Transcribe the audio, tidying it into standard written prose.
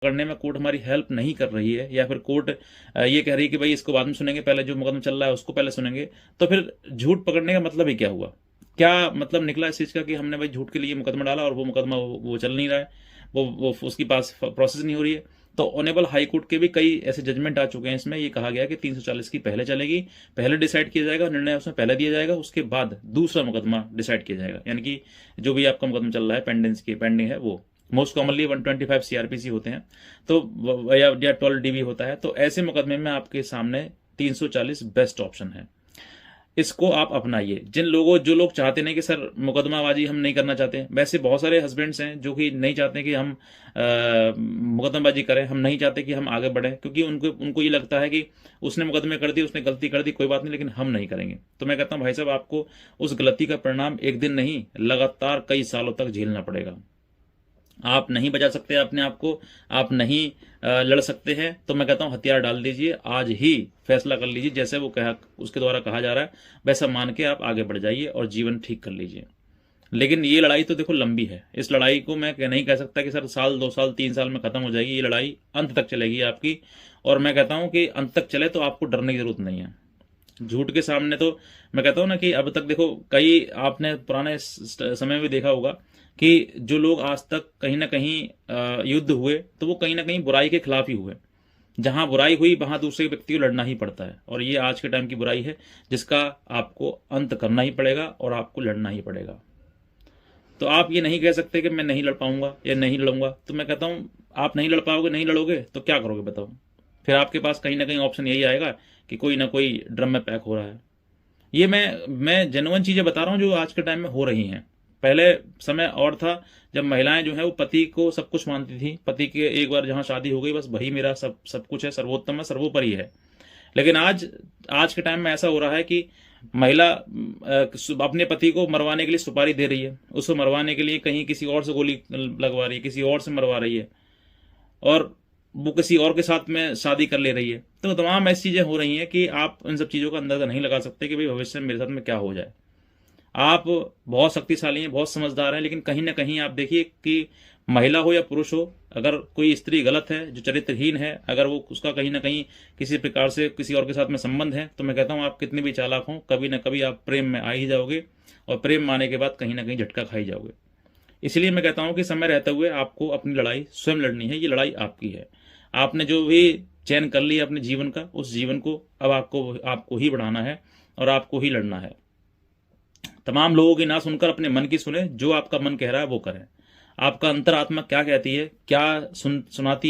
करने में कोर्ट हमारी हेल्प नहीं कर रही है, या फिर कोर्ट ये कह रही है कि भाई इसको बाद में सुनेंगे, पहले जो मुकदमा चल रहा है उसको पहले सुनेंगे, तो फिर झूठ पकड़ने का मतलब ही क्या हुआ? क्या मतलब निकला इस चीज़ का कि हमने भाई झूठ के लिए मुकदमा डाला और वो मुकदमा वो चल नहीं रहा है, वो उसकी पास प्रोसेस नहीं हो रही है। तो ऑनेबल हाई कोर्ट के भी कई ऐसे जजमेंट आ चुके हैं, इसमें ये कहा गया कि 340 की पहले चलेगी, पहले डिसाइड किया जाएगा, निर्णय उसमें पहले दिया जाएगा, उसके बाद दूसरा मुकदमा डिसाइड किया जाएगा। यानी कि जो भी आपका मुकदमा चल रहा है, पेंडिंग है, वो मोस्ट कॉमनली 125 सीआरपीसी होते हैं, तो या 12 डीबी होता है। तो ऐसे मुकदमे में आपके सामने 340 बेस्ट ऑप्शन है, इसको आप अपनाइए। जो लोग चाहते नहीं कि सर मुकदमाबाजी हम नहीं करना चाहते, वैसे बहुत सारे हस्बैंड्स हैं जो कि नहीं चाहते कि हम मुकदमाबाजी करें, हम नहीं चाहते कि हम आगे बढ़ें, क्योंकि उनको उनको ये लगता है कि उसने मुकदमे कर दी, उसने गलती कर दी, कोई बात नहीं, लेकिन हम नहीं करेंगे। तो मैं कहता हूँ भाई साहब, आपको उस गलती का परिणाम एक दिन नहीं, लगातार कई सालों तक झेलना पड़ेगा। आप नहीं बचा सकते अपने आप को, आप नहीं लड़ सकते हैं, तो मैं कहता हूं हथियार डाल दीजिए, आज ही फैसला कर लीजिए, जैसे वो कहा उसके द्वारा कहा जा रहा है वैसा मान के आप आगे बढ़ जाइए और जीवन ठीक कर लीजिए। लेकिन ये लड़ाई तो देखो लंबी है, इस लड़ाई को मैं नहीं कह सकता कि सर साल 2 साल 3 साल में खत्म हो जाएगी। ये लड़ाई अंत तक चलेगी आपकी, और मैं कहता हूं कि अंत तक चले तो आपको डरने की जरूरत नहीं है। झूठ के सामने तो मैं कहता हूँ ना कि अब तक देखो, कई आपने पुराने समय में देखा होगा कि जो लोग आज तक कहीं ना कहीं युद्ध हुए, तो वो कहीं ना कहीं बुराई के खिलाफ ही हुए। जहां बुराई हुई वहां दूसरे व्यक्ति को लड़ना ही पड़ता है, और ये आज के टाइम की बुराई है जिसका आपको अंत करना ही पड़ेगा और आपको लड़ना ही पड़ेगा। तो आप ये नहीं कह सकते कि मैं नहीं लड़ पाऊंगा या नहीं लड़ूंगा। तो मैं कहता हूं, आप नहीं लड़ पाओगे, नहीं लड़ोगे तो क्या करोगे बताओ? फिर आपके पास कहीं ना कहीं ऑप्शन यही आएगा कि कोई ना कोई ड्रम में पैक हो रहा है। ये मैं जेन्युइन चीजें बता रहा हूँ जो आज के टाइम में हो रही हैं। पहले समय और था, जब महिलाएं जो है वो पति को सब कुछ मानती थी, पति के एक बार जहां शादी हो गई बस वही मेरा सब सब कुछ है, सर्वोत्तम है, सर्वोपरि है। लेकिन आज आज के टाइम में ऐसा हो रहा है कि महिला अपने पति को मरवाने के लिए सुपारी दे रही है, उसको मरवाने के लिए कहीं किसी और से गोली लगवा रही है, किसी और से मरवा रही है, और वो किसी और के साथ में शादी कर ले रही है। तो तमाम ऐसी चीजें हो रही हैं कि आप इन सब चीजों का अंदाजा नहीं लगा सकते कि भाई भविष्य में मेरे साथ में क्या हो जाए। आप बहुत शक्तिशाली हैं, बहुत समझदार हैं, लेकिन कहीं ना कहीं आप देखिए कि महिला हो या पुरुष हो, अगर कोई स्त्री गलत है, जो चरित्रहीन है, अगर वो उसका कहीं ना कहीं किसी प्रकार से किसी और के साथ में संबंध है, तो मैं कहता हूं आप कितने भी चालाक हों, कभी ना कभी आप प्रेम में आ ही जाओगे, और प्रेम में आने के बाद कहीं ना कहीं झटका खाई जाओगे। इसलिए मैं कहता हूं कि समय रहते हुए आपको अपनी लड़ाई स्वयं लड़नी है, ये लड़ाई आपकी है। आपने जो भी चयन कर लिया अपने जीवन का, उस जीवन को अब आपको आपको ही बढ़ाना है और आपको ही लड़ना है। तमाम लोगों की ना सुनकर अपने मन की सुने, जो आपका मन कह रहा है वो करें। आपका अंतरात्मा क्या कहती है, क्या सुनाती है